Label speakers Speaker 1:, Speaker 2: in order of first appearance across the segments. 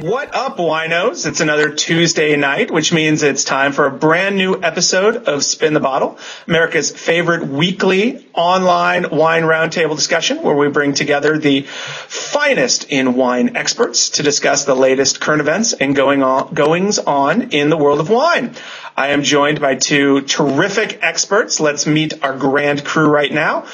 Speaker 1: What up, winos? It's another Tuesday night, which means it's time for a brand new episode of Spin the Bottle, America's favorite weekly online wine roundtable discussion, where we bring together the finest in wine experts to discuss the latest current events and goings on in the world of wine. I am joined by two terrific experts. Let's meet our grand crew right now.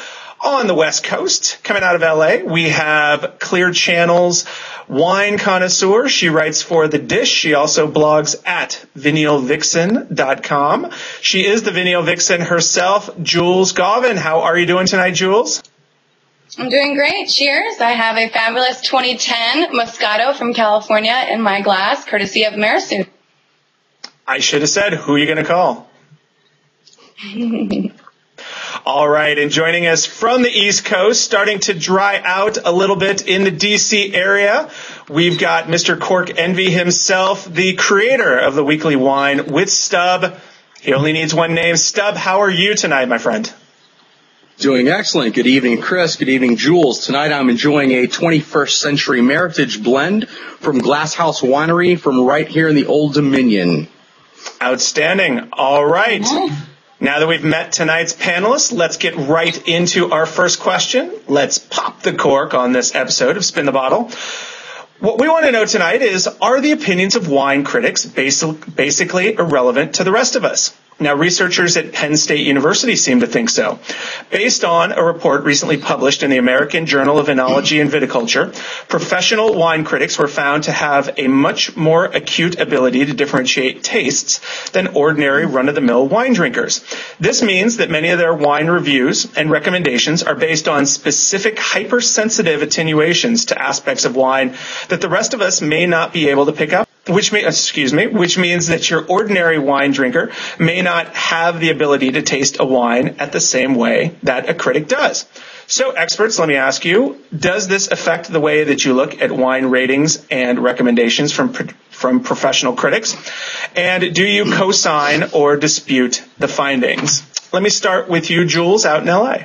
Speaker 1: On the West Coast, coming out of LA, we have Clear Channel's wine connoisseur. She writes for The Dish. She also blogs at vinyalvixen.com. She is the Vinyl Vixen herself, Jules Gauvin. How are you doing tonight, Jules?
Speaker 2: I'm doing great. Cheers. I have a fabulous 2010 Moscato from California in my glass, courtesy of Marisu.
Speaker 1: I should have said, who are you going to call? All right, and joining us from the East Coast, starting to dry out a little bit in the D.C. area, we've got Mr. Cork Envy himself, the creator of the weekly wine with Stub. He only needs one name. Stub, how are you tonight, my friend?
Speaker 3: Doing excellent. Good evening, Chris. Good evening, Jules. Tonight I'm enjoying a 21st century Meritage blend from Glasshouse Winery from right here in the Old Dominion.
Speaker 1: Outstanding. All right. Now that we've met tonight's panelists, let's get right into our first question. Let's pop the cork on this episode of Spin the Bottle. What we want to know tonight is, are the opinions of wine critics basically irrelevant to the rest of us? Now, researchers at Penn State University seem to think so. Based on a report recently published in the American Journal of Enology and Viticulture, professional wine critics were found to have a much more acute ability to differentiate tastes than ordinary run-of-the-mill wine drinkers. This means that many of their wine reviews and recommendations are based on specific hypersensitive attenuations to aspects of wine that the rest of us may not be able to pick up. Which means that your ordinary wine drinker may not have the ability to taste a wine at the same way that a critic does. So, experts, let me ask you, does this affect the way that you look at wine ratings and recommendations from professional critics? And do you co-sign or dispute the findings? Let me start with you, Jules, out in LA.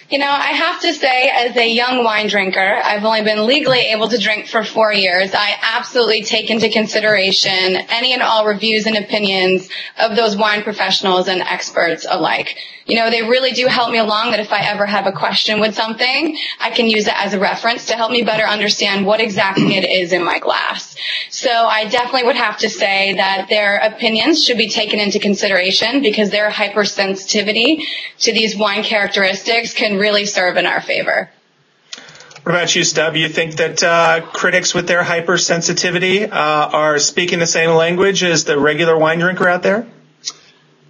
Speaker 2: You know, I have to say, as a young wine drinker, I've only been legally able to drink for 4 years. I absolutely take into consideration any and all reviews and opinions of those wine professionals and experts alike. You know, they really do help me along, that if I ever have a question with something, I can use it as a reference to help me better understand what exactly it is in my glass. So I definitely would have to say that their opinions should be taken into consideration, because their hypersensitivity to these wine characteristics can really serve in our favor.
Speaker 1: What about you, Stub? You think that critics with their hypersensitivity are speaking the same language as the regular wine drinker out there?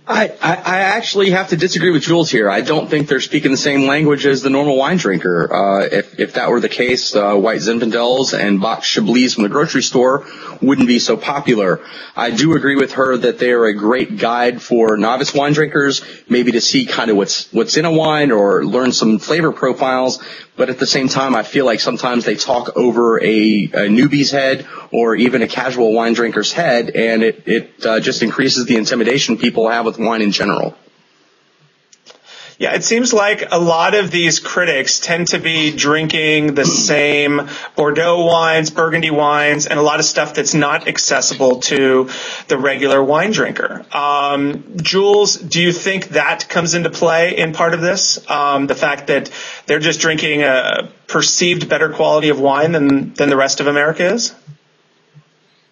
Speaker 3: I actually have to disagree with Jules here. I don't think they're speaking the same language as the normal wine drinker. If that were the case, white Zinfandels and box Chablis from the grocery store wouldn't be so popular. I do agree with her that they are a great guide for novice wine drinkers, maybe to see kind of what's in a wine or learn some flavor profiles. But at the same time, I feel like sometimes they talk over a newbie's head or even a casual wine drinker's head, and it just increases the intimidation people have with wine in general.
Speaker 1: Yeah, it seems like a lot of these critics tend to be drinking the same Bordeaux wines, Burgundy wines, and a lot of stuff that's not accessible to the regular wine drinker. Jules, do you think that comes into play in part of this? The fact that they're just drinking a perceived better quality of wine than the rest of America is?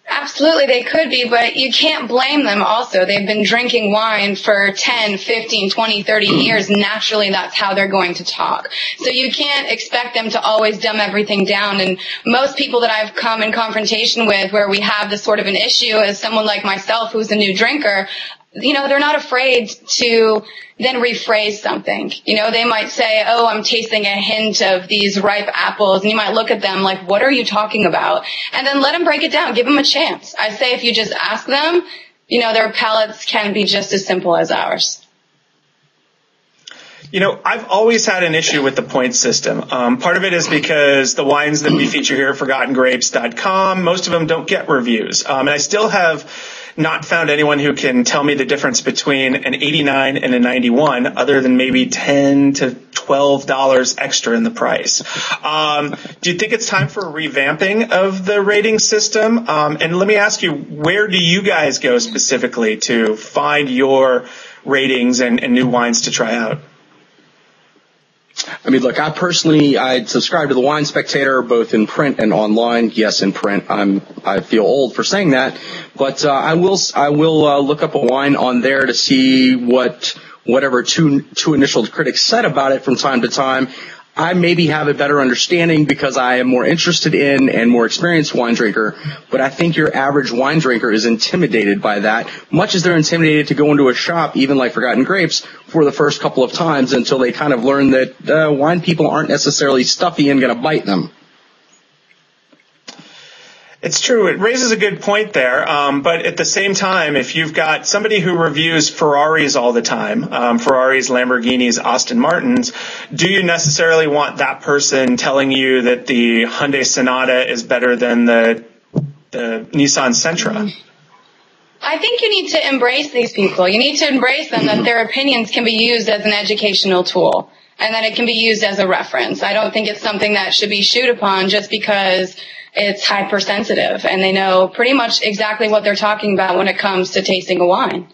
Speaker 2: Absolutely, they could be, but you can't blame them also. They've been drinking wine for 10, 15, 20, 30 years. Naturally, that's how they're going to talk. So you can't expect them to always dumb everything down. And most people that I've come in confrontation with where we have this sort of an issue, as someone like myself who's a new drinker, you know, they're not afraid to then rephrase something. You know, they might say, oh, I'm tasting a hint of these ripe apples. And you might look at them like, what are you talking about? And then let them break it down. Give them a chance. I say if you just ask them, you know, their palates can be just as simple as ours.
Speaker 1: You know, I've always had an issue with the point system. Part of it is because the wines that we feature here at ForgottenGrapes.com, most of them don't get reviews. And I still have not found anyone who can tell me the difference between an 89 and a 91, other than maybe 10 to $12 extra in the price. Do you think it's time for a revamping of the rating system? And let me ask you, where do you guys go specifically to find your ratings and new wines to try out?
Speaker 3: I mean, look, I subscribe to the Wine Spectator, both in print and online. Yes, in print. I feel old for saying that, but I will look up a wine on there to see whatever two initial critics said about it from time to time. I maybe have a better understanding because I am more interested in and more experienced wine drinker, but I think your average wine drinker is intimidated by that, much as they're intimidated to go into a shop, even like Forgotten Grapes, for the first couple of times until they kind of learn that wine people aren't necessarily stuffy and going to bite them.
Speaker 1: It's true. It raises a good point there. But at the same time, if you've got somebody who reviews Ferraris all the time, Ferraris, Lamborghinis, Aston Martins, do you necessarily want that person telling you that the Hyundai Sonata is better than the Nissan Sentra?
Speaker 2: I think you need to embrace these people. You need to embrace them, that their opinions can be used as an educational tool and that it can be used as a reference. I don't think it's something that should be shooed upon just because it's hypersensitive and they know pretty much exactly what they're talking about when it comes to tasting a wine.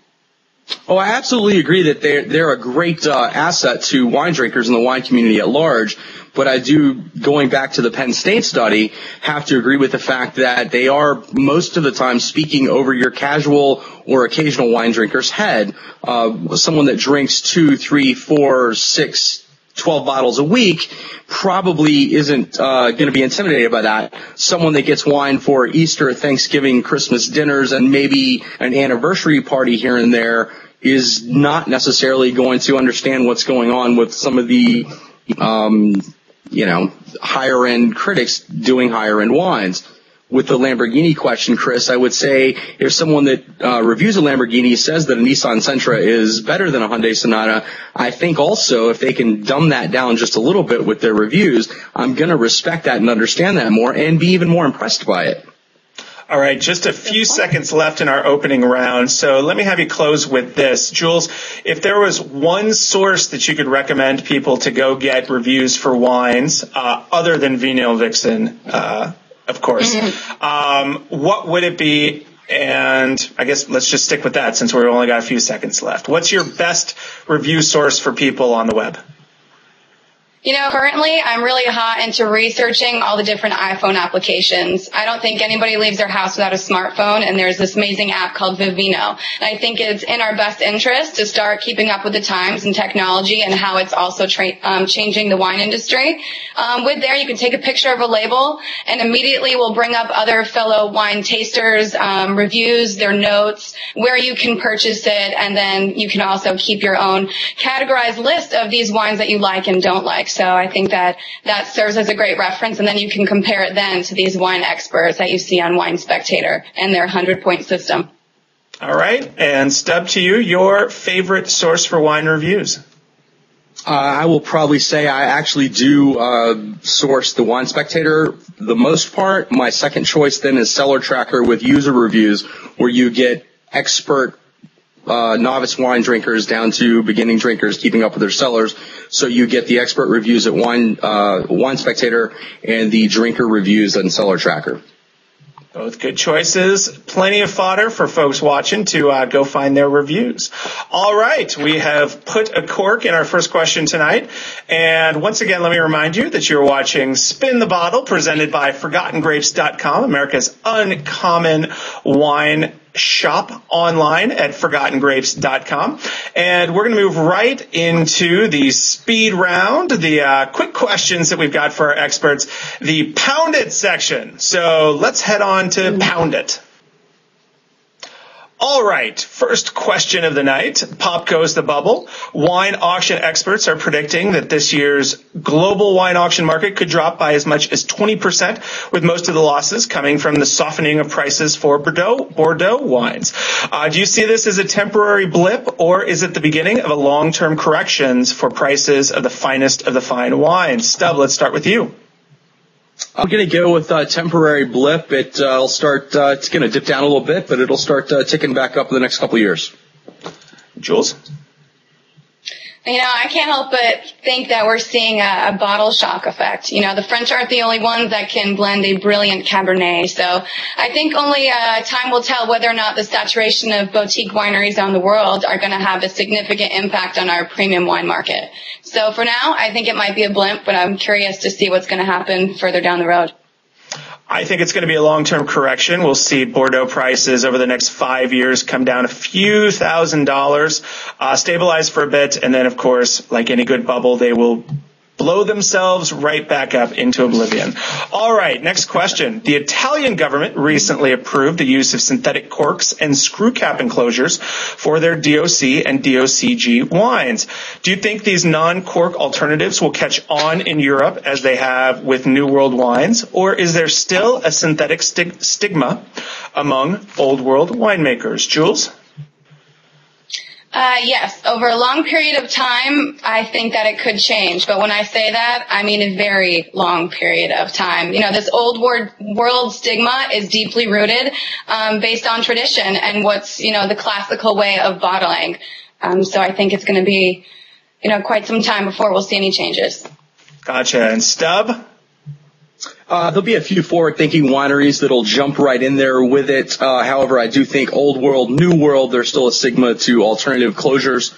Speaker 3: Oh, I absolutely agree that they're a great asset to wine drinkers and the wine community at large. But I do, going back to the Penn State study, have to agree with the fact that they are most of the time speaking over your casual or occasional wine drinker's head. Someone that drinks 2, 3, 4, 6, 12 bottles a week probably isn't going to be intimidated by that. Someone that gets wine for Easter, Thanksgiving, Christmas dinners, and maybe an anniversary party here and there is not necessarily going to understand what's going on with some of the higher end critics doing higher end wines. With the Lamborghini question, Chris, I would say if someone that reviews a Lamborghini says that a Nissan Sentra is better than a Hyundai Sonata, I think also if they can dumb that down just a little bit with their reviews, I'm going to respect that and understand that more and be even more impressed by it.
Speaker 1: All right, just a few seconds left in our opening round, so let me have you close with this. Jules, if there was one source that you could recommend people to go get reviews for wines, other than Vino Vixen, of course, what would it be? And I guess let's just stick with that since we've only got a few seconds left. What's your best review source for people on the web?
Speaker 2: You know, currently I'm really hot into researching all the different iPhone applications. I don't think anybody leaves their house without a smartphone, and there's this amazing app called Vivino. And I think it's in our best interest to start keeping up with the times and technology and how it's also changing the wine industry. With there, you can take a picture of a label, and immediately we'll bring up other fellow wine tasters' reviews, their notes, where you can purchase it, and then you can also keep your own categorized list of these wines that you like and don't like. So I think that serves as a great reference, and then you can compare it then to these wine experts that you see on Wine Spectator and their 100-point system.
Speaker 1: All right. And Stub, to you, your favorite source for wine reviews?
Speaker 3: I will probably say I actually do source the Wine Spectator the most part. My second choice then is Cellar Tracker with user reviews, where you get expert novice wine drinkers down to beginning drinkers keeping up with their cellars. So you get the expert reviews at Wine Spectator and the drinker reviews on Cellar Tracker.
Speaker 1: Both good choices. Plenty of fodder for folks watching to go find their reviews. All right. We have put a cork in our first question tonight. And once again, let me remind you that you're watching Spin the Bottle, presented by ForgottenGrapes.com, America's uncommon wine shop online at ForgottenGrapes.com. And we're going to move right into the speed round, the quick questions that we've got for our experts, the Pound It section. So let's head on to Pound It. All right, first question of the night. Pop goes the bubble. Wine auction experts are predicting that this year's global wine auction market could drop by as much as 20%, with most of the losses coming from the softening of prices for Bordeaux wines. Do you see this as a temporary blip, or is it the beginning of a long-term corrections for prices of the finest of the fine wines? Stub, let's start with you.
Speaker 3: I'm going to go with a temporary blip. It'll start. It's going to dip down a little bit, but it'll start ticking back up in the next couple of years.
Speaker 1: Jules?
Speaker 2: I can't help but think that we're seeing a bottle shock effect. The French aren't the only ones that can blend a brilliant Cabernet. So I think only time will tell whether or not the saturation of boutique wineries around the world are going to have a significant impact on our premium wine market. So for now, I think it might be a blimp, but I'm curious to see what's going to happen further down the road.
Speaker 1: I think it's going to be a long-term correction. We'll see Bordeaux prices over the next 5 years come down a few $1,000s, stabilize for a bit, and then, of course, like any good bubble, they will blow themselves right back up into oblivion. All right, next question. The Italian government recently approved the use of synthetic corks and screw cap enclosures for their DOC and DOCG wines. Do you think these non-cork alternatives will catch on in Europe as they have with New World wines, or is there still a synthetic stigma among Old World winemakers? Jules?
Speaker 2: Yes, over a long period of time, I think that it could change. But when I say that, I mean a very long period of time. This old world stigma is deeply rooted, based on tradition and what's, the classical way of bottling. So I think it's going to be, quite some time before we'll see any changes.
Speaker 1: Gotcha. And Stub?
Speaker 3: There'll be a few forward-thinking wineries that'll jump right in there with it. However, I do think Old World, New World, there's still a stigma to alternative closures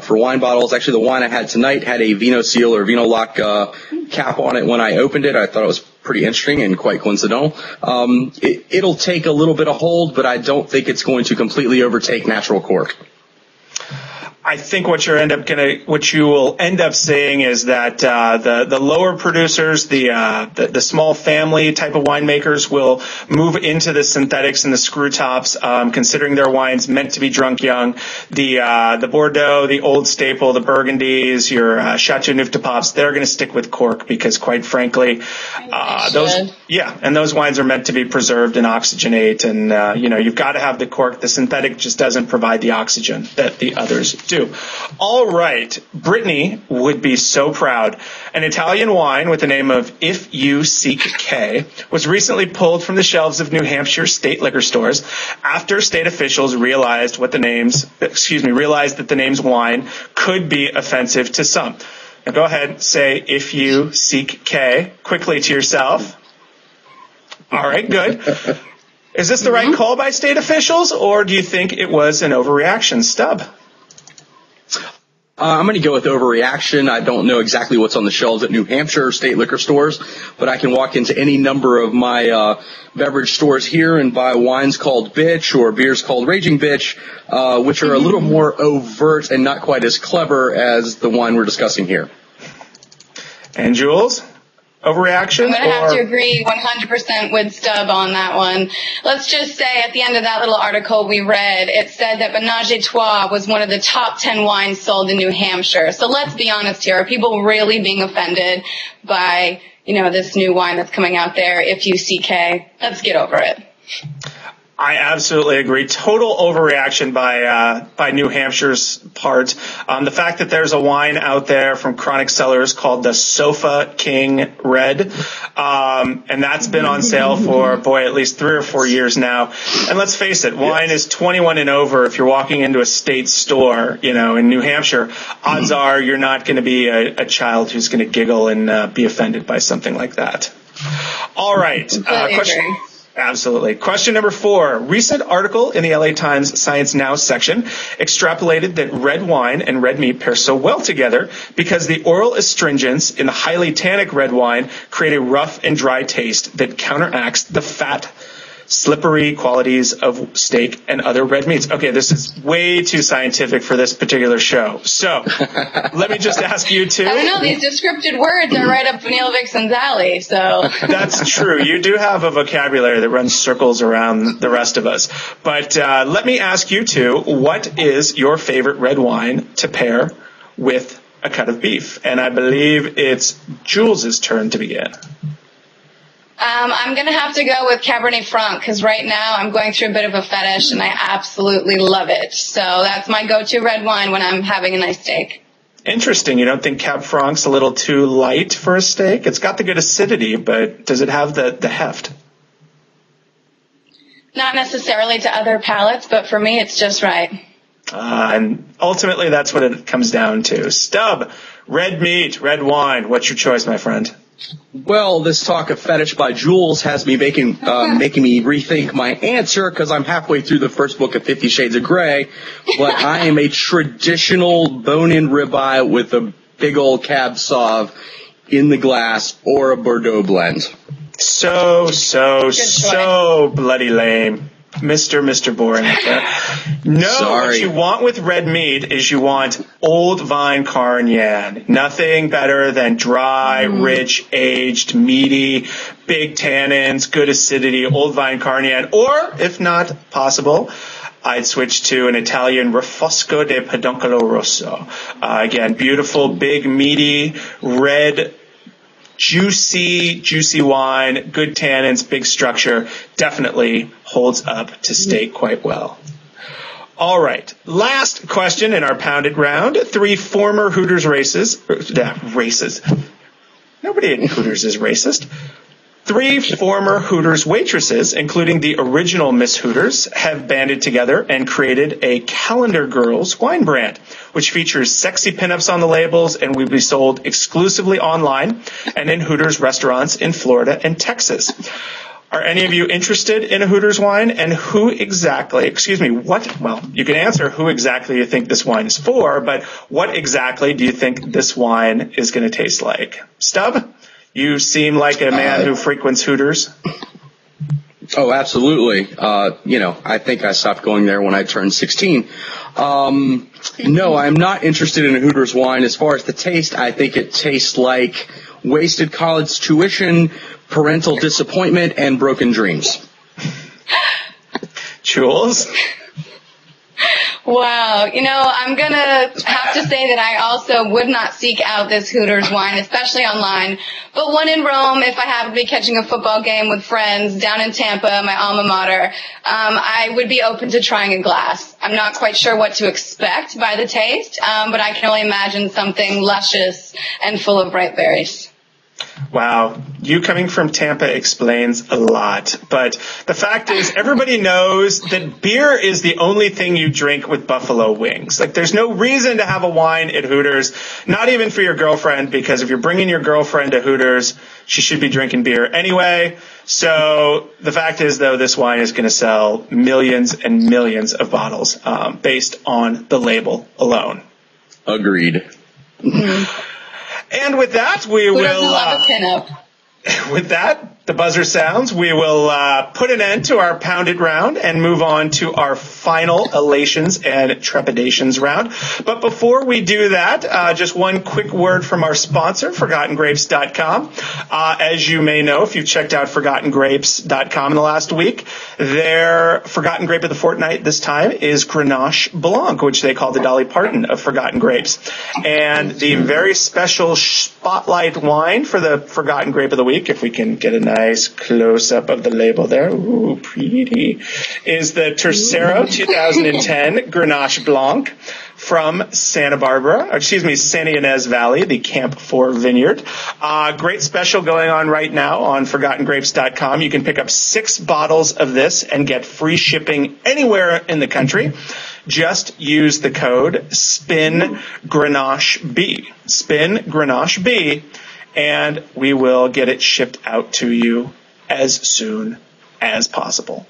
Speaker 3: for wine bottles. Actually, the wine I had tonight had a Vino Seal or Vino Lock cap on it when I opened it. I thought it was pretty interesting and quite coincidental. It'll take a little bit of hold, but I don't think it's going to completely overtake natural cork.
Speaker 1: I think what you will end up seeing is that the lower producers, the small family type of winemakers will move into the synthetics and the screw tops, considering their wines meant to be drunk young. The Bordeaux, the old staple, the Burgundies, your Chateauneuf de Pape's, they're going to stick with cork because, quite frankly, those wines are meant to be preserved and oxygenate, and you've got to have the cork. The synthetic just doesn't provide the oxygen that the others do. All right. Brittany would be so proud. An Italian wine with the name of If You Seek K was recently pulled from the shelves of New Hampshire state liquor stores after state officials realized that the name's wine could be offensive to some. Now go ahead, say If You Seek K quickly to yourself. All right, good. Is this the right call by state officials, or do you think it was an overreaction? Stub?
Speaker 3: I'm going to go with overreaction. I don't know exactly what's on the shelves at New Hampshire state liquor stores, but I can walk into any number of my beverage stores here and buy wines called Bitch or beers called Raging Bitch, which are a little more overt and not quite as clever as the wine we're discussing here.
Speaker 1: And Jules? Overreaction?
Speaker 2: I'm going to have to agree 100% with Stub on that one. Let's just say at the end of that little article we read, it said that Menage a Trois was one of the top 10 wines sold in New Hampshire. So let's be honest here. Are people really being offended by, this new wine that's coming out there, If You Seek K? Let's get over it.
Speaker 1: I absolutely agree. Total overreaction by New Hampshire's part. The fact that there's a wine out there from Chronic Cellars called the Sofa King Red, and that's been on sale for, at least 3 or 4 years now. And let's face it, wine is 21 and over. If you're walking into a state store, in New Hampshire, odds are you're not going to be a child who's going to giggle and be offended by something like that. All right. Question. Absolutely. Question number 4. Recent article in the LA Times Science Now section extrapolated that red wine and red meat pair so well together because the oral astringents in the highly tannic red wine create a rough and dry taste that counteracts the fat, slippery qualities of steak and other red meats. Okay, this is way too scientific for this particular show. So let me just ask you two.
Speaker 2: I don't know, these descriptive words are right up Neil Vixen's alley, so.
Speaker 1: That's true. You do have a vocabulary that runs circles around the rest of us. But let me ask you two, what is your favorite red wine to pair with a cut of beef? And I believe it's Jules' turn to begin.
Speaker 2: I'm going to have to go with Cabernet Franc because right now I'm going through a bit of a fetish and I absolutely love it. So that's my go-to red wine when I'm having a nice steak.
Speaker 1: Interesting. You don't think Cab Franc's a little too light for a steak? It's got the good acidity, but does it have the heft?
Speaker 2: Not necessarily to other palates, but for me it's just right.
Speaker 1: And ultimately, that's what it comes down to. Stub, red meat, red wine. What's your choice, my friend?
Speaker 3: Well, this talk of fetish by Jules has me making me rethink my answer because I'm halfway through the first book of 50 Shades of Grey, but I am a traditional bone-in ribeye with a big old Cab Sauv in the glass or a Bordeaux blend.
Speaker 1: So bloody lame. Mr. Boring. No,
Speaker 3: Sorry.
Speaker 1: What you want with red meat is you want old vine Carignan. Nothing better than dry, rich, aged, meaty, big tannins, good acidity, old vine Carignan. Or, if not possible, I'd switch to an Italian Refosco de Peduncolo Rosso. Again, beautiful, big, meaty, red, juicy wine, good tannins, big structure, definitely holds up to state quite well. All right, last question in our pounded round. 3 former Hooters races. Nobody in Hooters is racist. 3 former Hooters waitresses, including the original Miss Hooters, have banded together and created a Calendar Girls wine brand, which features sexy pinups on the labels and will be sold exclusively online and in Hooters restaurants in Florida and Texas. Are any of you interested in a Hooters wine? And who exactly, you can answer who exactly you think this wine is for, but what exactly do you think this wine is going to taste like? Stub? You seem like a man who frequents Hooters.
Speaker 3: Oh, absolutely. I think I stopped going there when I turned 16. No, I'm not interested in a Hooters wine. As far as the taste, I think it tastes like wasted college tuition, parental disappointment, and broken dreams.
Speaker 1: Jules?
Speaker 2: Wow. I'm going to have to say that I also would not seek out this Hooters wine, especially online. But when in Rome, if I happen to be catching a football game with friends down in Tampa, my alma mater, I would be open to trying a glass. I'm not quite sure what to expect by the taste, but I can only imagine something luscious and full of ripe berries.
Speaker 1: Wow, you coming from Tampa explains a lot. But the fact is, everybody knows that beer is the only thing you drink with buffalo wings. Like, there's no reason to have a wine at Hooters, not even for your girlfriend, because if you're bringing your girlfriend to Hooters, she should be drinking beer anyway. So the fact is, though, this wine is going to sell millions and millions of bottles based on the label alone.
Speaker 3: Agreed.
Speaker 1: And with that, we
Speaker 2: Who
Speaker 1: will.
Speaker 2: doesn't love a pinup?
Speaker 1: With that, the buzzer sounds. We will put an end to our pounded round and move on to our final elations and trepidations round. But before we do that, just one quick word from our sponsor, ForgottenGrapes.com. As you may know, if you've checked out ForgottenGrapes.com in the last week, their Forgotten Grape of the Fortnight this time is Grenache Blanc, which they call the Dolly Parton of Forgotten Grapes. And the very special spotlight wine for the Forgotten Grape of the Week, if we can get a nice close-up of the label there, ooh, pretty, is the Tercero 2010 Grenache Blanc from Santa Ynez Valley, the Camp 4 vineyard. Great special going on right now on ForgottenGrapes.com. You can pick up 6 bottles of this and get free shipping anywhere in the country. Just use the code SPINGRENACHEB. SPINGRENACHEB. And we will get it shipped out to you as soon as possible.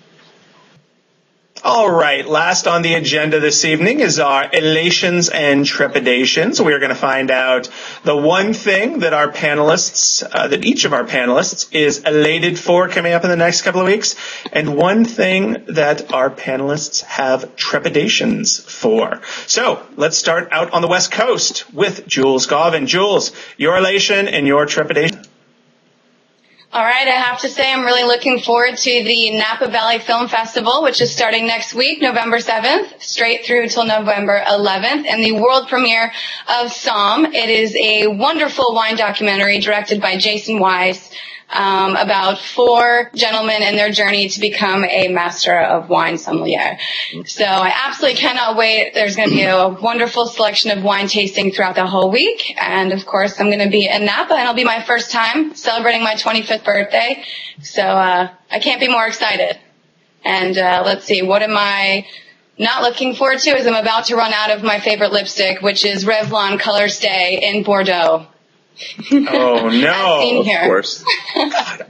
Speaker 1: All right, last on the agenda this evening is our elations and trepidations. We are going to find out the one thing that our panelists, that each of our panelists is elated for coming up in the next couple of weeks, and one thing that our panelists have trepidations for. So let's start out on the West Coast with Jules Gauvin. Jules, your elation and your trepidation.
Speaker 2: All right, I have to say I'm really looking forward to the Napa Valley Film Festival, which is starting next week, November 7th, straight through till November 11th, and the world premiere of Somm. It is a wonderful wine documentary directed by Jason Weiss about 4 gentlemen and their journey to become a master of wine sommelier. So I absolutely cannot wait. There's going to be a wonderful selection of wine tasting throughout the whole week. And, of course, I'm going to be in Napa, and it'll be my first time celebrating my 25th birthday. So I can't be more excited. And let's see, what am I not looking forward to is I'm about to run out of my favorite lipstick, which is Revlon Color Stay in Bordeaux.
Speaker 1: Oh, no.
Speaker 2: Seen here.
Speaker 3: Of course.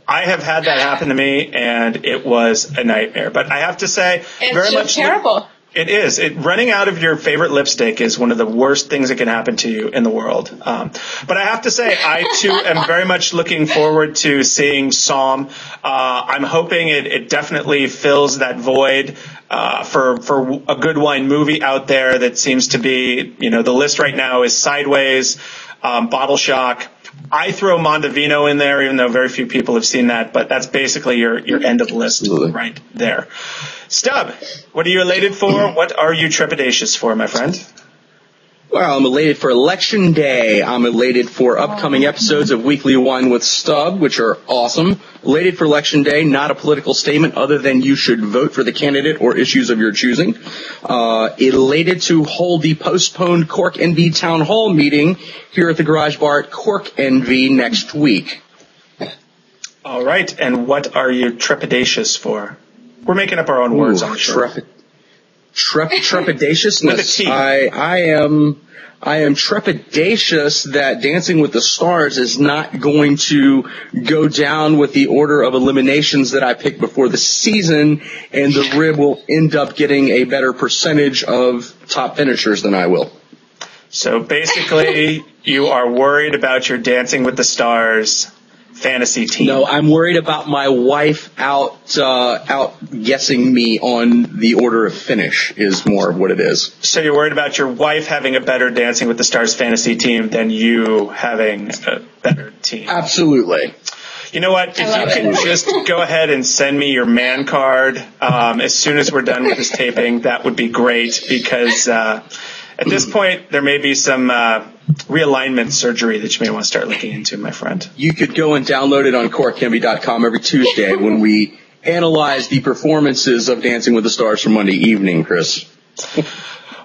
Speaker 1: I have had that happen to me, and it was a nightmare. But I have to say,
Speaker 2: It's
Speaker 1: very
Speaker 2: just
Speaker 1: much
Speaker 2: terrible.
Speaker 1: It is. Running out of your favorite lipstick is one of the worst things that can happen to you in the world. But I have to say, I too am very much looking forward to seeing Somme. I'm hoping it definitely fills that void for a good wine movie out there that seems to be, the list right now is Sideways, Bottle Shock. I throw Mondovino in there, even though very few people have seen that, but that's basically your end of the list right there. Stub, what are you elated for? What are you trepidatious for, my friend?
Speaker 3: Well, I'm elated for Election Day. I'm elated for upcoming episodes of Weekly Wine with Stub, which are awesome. Elated for Election Day, not a political statement other than you should vote for the candidate or issues of your choosing. Elated to hold the postponed Cork NV Town Hall meeting here at the Garage Bar at Cork NV next week.
Speaker 1: All right, and what are you trepidatious for? We're making up our own words, I'm sure.
Speaker 3: Trepidatiousness. I am trepidatious that Dancing with the Stars is not going to go down with the order of eliminations that I picked before the season, and the rib will end up getting a better percentage of top finishers than I will.
Speaker 1: So basically, you are worried about your Dancing with the Stars fantasy team.
Speaker 3: No, I'm worried about my wife out guessing me on the order of finish is more of what it is.
Speaker 1: So you're worried about your wife having a better Dancing with the Stars fantasy team than you having a better team.
Speaker 3: Absolutely.
Speaker 1: You know what? If you can just go ahead and send me your man card as soon as we're done with this taping, that would be great, because at this point there may be some realignment surgery that you may want to start looking into, my friend.
Speaker 3: You could go and download it on corkenvy.com every Tuesday when we analyze the performances of Dancing with the Stars for Monday evening, Chris.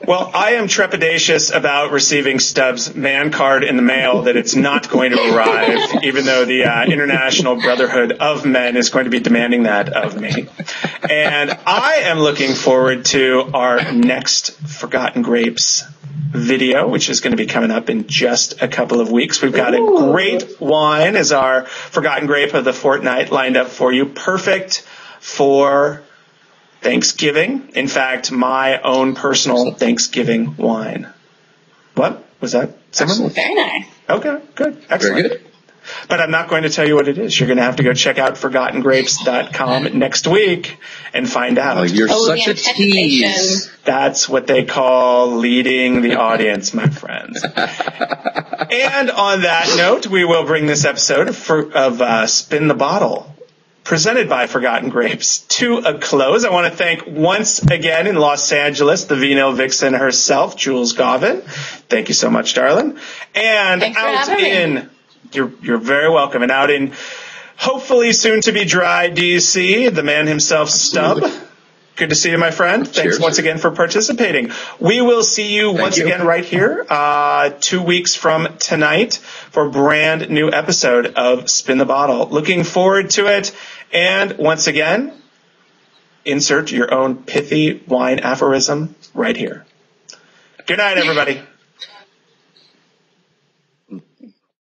Speaker 1: Well, I am trepidatious about receiving Stubbs' man card in the mail, that it's not going to arrive, even though the International Brotherhood of Men is going to be demanding that of me. And I am looking forward to our next Forgotten Grapes video, which is going to be coming up in just a couple of weeks. We've got a great wine as our Forgotten Grape of the fortnight lined up for you. Perfect for Thanksgiving. In fact, my own personal Thanksgiving wine. What was that?
Speaker 3: Excellent.
Speaker 2: Very nice.
Speaker 1: Okay, good. Excellent.
Speaker 3: Very good.
Speaker 1: But I'm not going to tell you what it is. You're going to have to go check out ForgottenGrapes.com next week and find out.
Speaker 3: Oh, you're such a tease.
Speaker 1: That's what they call leading the audience, my friends. And on that note, we will bring this episode of Spin the Bottle, presented by Forgotten Grapes, to a close. I want to thank once again in Los Angeles the Vino Vixen herself, Jules Gauvin. Thank you so much, darling. And
Speaker 2: Thanks for
Speaker 1: out
Speaker 2: having me.
Speaker 1: You're very welcome. And out in hopefully soon to be dry DC, the man himself, Stub. Good to see you, my friend. Thanks
Speaker 3: Cheers.
Speaker 1: once again for participating. We will see you once again right here 2 weeks from tonight for a brand new episode of Spin the Bottle. Looking forward to it. And once again, insert your own pithy wine aphorism right here. Good night, everybody.